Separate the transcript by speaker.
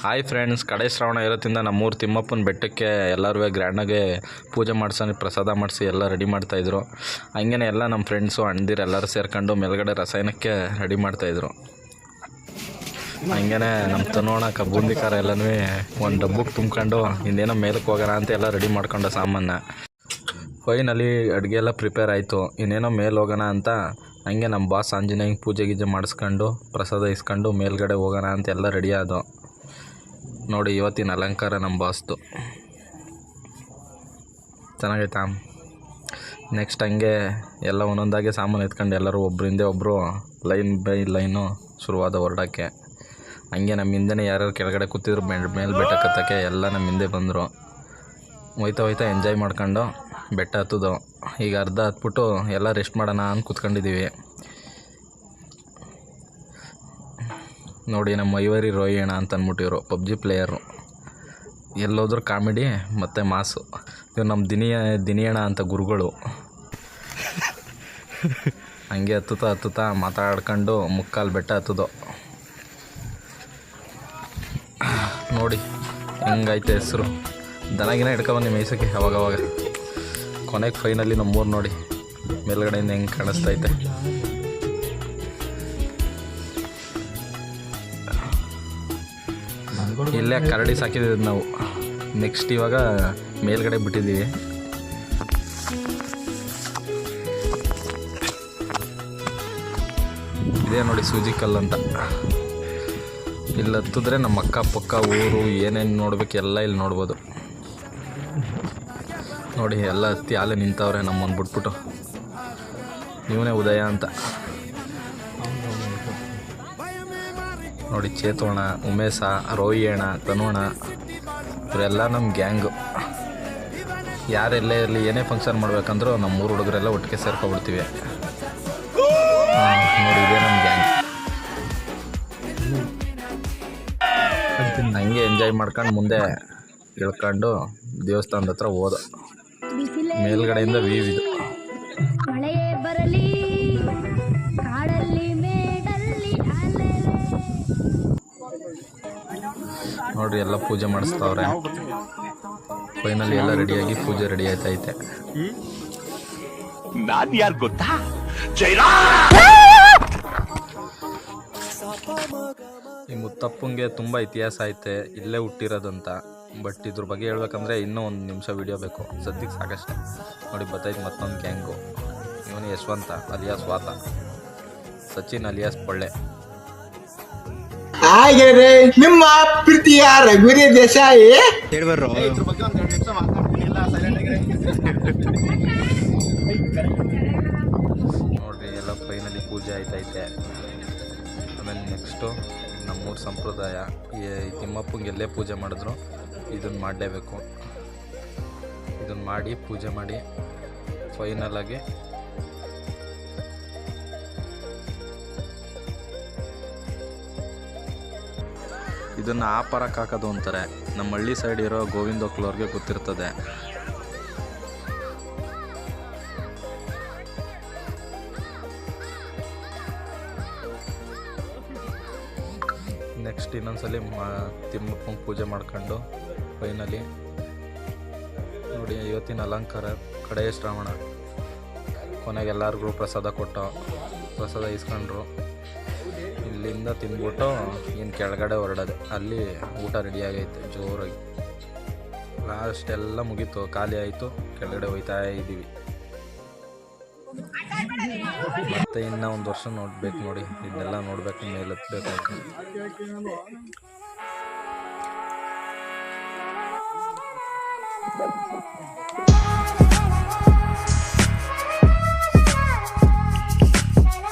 Speaker 1: Hi friends, ಕಡೆ ಶ್ರಾವಣ ಇರೋದ್ರಿಂದ ನಮ್ಮೂರು ತಿಮ್ಮಪ್ಪನ ಬೆಟ್ಟಕ್ಕೆ ಎಲ್ಲರೂ ಗ್ರ್ಯಾಂಡಾಗೆ ಪೂಜೆ ಮಾಡ್ಸೋಣ, ಪ್ರಸಾದ ಮಾಡಿಸಿ ಎಲ್ಲ ರೆಡಿ ಮಾಡ್ತಾಯಿದ್ರು. ಹಂಗೇ ಎಲ್ಲ ನಮ್ಮ ಫ್ರೆಂಡ್ಸು ಅಣ್ಣದಿರು ಎಲ್ಲರೂ ಸೇರ್ಕೊಂಡು ಮೇಲ್ಗಡೆ ರಸಾಯನಕ್ಕೆ ರೆಡಿ ಮಾಡ್ತಾಯಿದ್ರು. ಹಂಗೇ ನಮ್ಮ ತನೋಣಕ್ಕೆ ಬೂಂದಿ ಖಾರ ಎಲ್ಲನೂ ಒಂದು ಡಬ್ಬಕ್ಕೆ ತುಂಬ್ಕೊಂಡು ಇನ್ನೇನೋ ಮೇಲಕ್ಕೆ ಹೋಗೋಣ ಅಂತ ಎಲ್ಲ ರೆಡಿ ಮಾಡ್ಕೊಂಡು ಸಾಮಾನು. ಫೈನಲಿ ಅಡುಗೆ ಎಲ್ಲ ಪ್ರಿಪೇರ್ ಆಯಿತು. ಇನ್ನೇನೋ ಮೇಲೆ ಹೋಗೋಣ ಅಂತ ಹಂಗೆ ನಮ್ಮ ಬಾಸ್ ಆಂಜನೇಯಂಗೆ ಪೂಜೆ ಗೀಜೆ ಮಾಡಿಸ್ಕೊಂಡು ಪ್ರಸಾದ ಇಸ್ಕೊಂಡು ಮೇಲ್ಗಡೆ ಹೋಗೋಣ ಅಂತ ಎಲ್ಲ ರೆಡಿ ಆದವು. ನೋಡಿ ಇವತ್ತಿನ ಅಲಂಕಾರ ನಮ್ಮ ಬಾಸ್ದು ಚೆನ್ನಾಗೈತಾ. ನೆಕ್ಸ್ಟ್ ಹಂಗೆ ಎಲ್ಲ ಒಂದೊಂದಾಗೆ ಸಾಮಾನು ಎತ್ಕೊಂಡು ಎಲ್ಲರೂ ಒಬ್ಬರಿಂದ ಒಬ್ಬರು ಲೈನ್ ಬೈ ಲೈನು ಶುರುವಾದ ಹೊರಡೋಕ್ಕೆ. ಹಂಗೆ ನಮ್ಮ ಹಿಂದೆನೇ ಯಾರ್ಯಾರು ಕೆಳಗಡೆ ಕೂತಿದ್ರು ಮೇಲೆ ಬೆಟ್ಟ ಕತ್ತಕ್ಕೆ ಎಲ್ಲ ನಮ್ಮ ಹಿಂದೆ ಬಂದರು. ಹೋಯ್ತಾ ಎಂಜಾಯ್ ಮಾಡ್ಕೊಂಡು ಬೆಟ್ಟ ಹತ್ತದು. ಈಗ ಅರ್ಧ ಹತ್ಬಿಟ್ಟು ಎಲ್ಲ ರೆಸ್ಟ್ ಮಾಡೋಣ ಅಂತ ಕೂತ್ಕೊಂಡಿದ್ದೀವಿ. ನೋಡಿ ನಮ್ಮ ಐವರಿ ರೋಹಿಣ ಅಂತ ಅಂದ್ಬಿಟ್ಟಿವರು ಪಬ್ಜಿ ಪ್ಲೇಯರು. ಎಲ್ಲೋದ್ರೂ ಕಾಮಿಡಿ ಮತ್ತು ಮಾಸು. ಇವ್ರು ನಮ್ಮ ದಿನಿಯಣ ಅಂತ ಗುರುಗಳು. ಹಂಗೆ ಹತ್ತುತ್ತಾ ಮಾತಾಡ್ಕೊಂಡು ಮುಕ್ಕಾಲು ಬೆಟ್ಟ ಹತ್ತದು. ನೋಡಿ ಹೆಂಗೈತೆ ಹೆಸರು. ದನಗಿನ ಹಿಡ್ಕೊಬನ್ನಿ ಮೇಯ್ಸೋಕ್ಕೆ ಅವಾಗವಾಗ. ಕೊನೆಗೆ ಫೈನಲಿ ನಮ್ಮೂರು ನೋಡಿ ಮೇಲ್ಗಡೆಯಿಂದ ಹೆಂಗೆ ಕಾಣಿಸ್ತೈತೆ. ಇಲ್ಲೇ ಕರಡಿ ಸಾಕಿದ್ದೀವಿ ನಾವು. ನೆಕ್ಸ್ಟ್ ಇವಾಗ ಮೇಲ್ಗಡೆ ಬಿಟ್ಟಿದ್ದೀವಿ. ಇದೇ ನೋಡಿ ಸೂಜಿ ಕಲ್ಲು ಅಂತ. ಇಲ್ಲಿ ಹತ್ತಿದ್ರೆ ನಮ್ಮ ಅಕ್ಕಪಕ್ಕ ಊರು ಏನೇನು ನೋಡ್ಬೇಕು ಎಲ್ಲ ಇಲ್ಲಿ ನೋಡ್ಬೋದು. ನೋಡಿ ಎಲ್ಲ ಹತ್ತಿ ಅಲ್ಲೇ ನಿಂತವ್ರೆ ನಮ್ಮನ್ನು ಬಿಟ್ಬಿಟ್ಟು. ಇವನೇ ಉದಯ ಅಂತ. ನೋಡಿ ಚೇತೋಣ, ಉಮೇಶ, ರೋಹಿಯಣ, ತನೋಣ ಇವರೆಲ್ಲ ನಮ್ಮ ಗ್ಯಾಂಗು. ಯಾರೆಲ್ಲೇ ಇರಲಿ ಏನೇ ಫಂಕ್ಷನ್ ಮಾಡ್ಬೇಕಂದ್ರೂ ನಮ್ಮ ಮೂರು ಹುಡುಗರೆಲ್ಲ ಒಟ್ಟಿಗೆ ಸೇರ್ಕೊಬಿಡ್ತೀವಿ. ನೋಡಿ ಇದೇ ನಮ್ಮ ಗ್ಯಾಂಗ್. ಹಂಗೆ ಎಂಜಾಯ್ ಮಾಡ್ಕೊಂಡು ಮುಂದೆ ಇಳ್ಕೊಂಡು ದೇವಸ್ಥಾನದ ಹತ್ರ ಹೋದ. ಮೇಲ್ಗಡೆಯಿಂದ ವೀವ್ ಇದು. ನೋಡ್ರಿ ಎಲ್ಲ ಪೂಜೆ ಮಾಡಿಸ್ತಾವ್ರೆ. ಫೈನಲಿ ಎಲ್ಲ ರೆಡಿಯಾಗಿ ಪೂಜೆ ರೆಡಿ ಆಯ್ತೈತೆ.
Speaker 2: ನಾನು ಯಾರು ಗೊತ್ತಾ?
Speaker 1: ಈ ಮುತ್ತಪ್ಪಂಗೆ ತುಂಬ ಇತಿಹಾಸ ಐತೆ, ಇಲ್ಲೇ ಹುಟ್ಟಿರೋದಂತ. ಬಟ್ ಇದ್ರ ಬಗ್ಗೆ ಹೇಳ್ಬೇಕಂದ್ರೆ ಇನ್ನೂ ಒಂದು ನಿಮಿಷ ವಿಡಿಯೋ ಬೇಕು. ಸದ್ಯಕ್ಕೆ ಸಾಕಷ್ಟೆ. ನೋಡಿ ಬತ್ತೈತೆ ಮತ್ತೊಂದು ಗ್ಯಾಂಗು. ಇವನು ಯಶವಂತ ಅಲಿಯಾಸ್ ವಾತ, ಸಚಿನ್ ಅಲಿಯಾಸ್ ಪೊಳ್ಳೆ.
Speaker 3: ಹಾಗೆ ನಿಮ್ಮ ಪ್ರೀತಿಯ ರಘುವೀರ ದೇಸಾಯಿ
Speaker 4: ಹೇಳ್ಬರ್ರು.
Speaker 1: ನೋಡ್ರಿ ಎಲ್ಲ ಫೈನಲಿ ಪೂಜೆ ಆಯ್ತೈತೆ. ಆಮೇಲೆ ನೆಕ್ಸ್ಟು ನಮ್ಮೂರು ಸಂಪ್ರದಾಯ, ಈ ತಿಮ್ಮಪ್ಪಂಗೆ ಎಲ್ಲೇ ಪೂಜೆ ಮಾಡಿದ್ರು ಇದನ್ನು ಮಾಡಲೇಬೇಕು. ಇದನ್ನು ಮಾಡಿ ಪೂಜೆ ಮಾಡಿ ಫೈನಲಾಗಿ ಇದನ್ನು ಆಪರಕ್ಕೆ ಹಾಕೋದು ಅಂತಾರೆ. ನಮ್ಮ ಹಳ್ಳಿ ಸೈಡ್ ಇರೋ ಗೋವಿಂದ ಒಕ್ಲವ್ರಿಗೆ ಗೊತ್ತಿರ್ತದೆ. ನೆಕ್ಸ್ಟ್ ಇನ್ನೊಂದ್ಸಲಿ ತಿಮ್ಮಪ್ಪಂಗೆ ಪೂಜೆ ಮಾಡ್ಕೊಂಡು ಫೈನಲಿ ನೋಡಿ ಇವತ್ತಿನ ಅಲಂಕಾರ ಕಡೆಯ ಶ್ರಾವಣ. ಕೊನೆಗೆ ಎಲ್ಲರಿಗೂ ಪ್ರಸಾದ ಕೊಟ್ಟು ಪ್ರಸಾದ ಇಸ್ಕೊಂಡ್ರು. ಇಲ್ಲಿಂದ ತಿಂದ್ಬಿಟ್ಟು ಇನ್ನು ಕೆಳಗಡೆ ಹೊರಡೋದು. ಅಲ್ಲಿ ಊಟ ರೆಡಿಯಾಗೈತೆ ಜೋರಾಗಿ. ಲಾಸ್ಟ್ ಎಲ್ಲ ಮುಗೀತು, ಖಾಲಿ ಆಯಿತು. ಕೆಳಗಡೆ ಹೋಯ್ತಾ ಇದ್ದೀವಿ. ಮತ್ತೆ ಇನ್ನೂ ಒಂದು ವರ್ಷ ನೋಡ್ಬೇಕು. ನೋಡಿ ಇದನ್ನೆಲ್ಲ ನೋಡಬೇಕು, ಮೇಲೆ ಹತ್ಬೇಕು.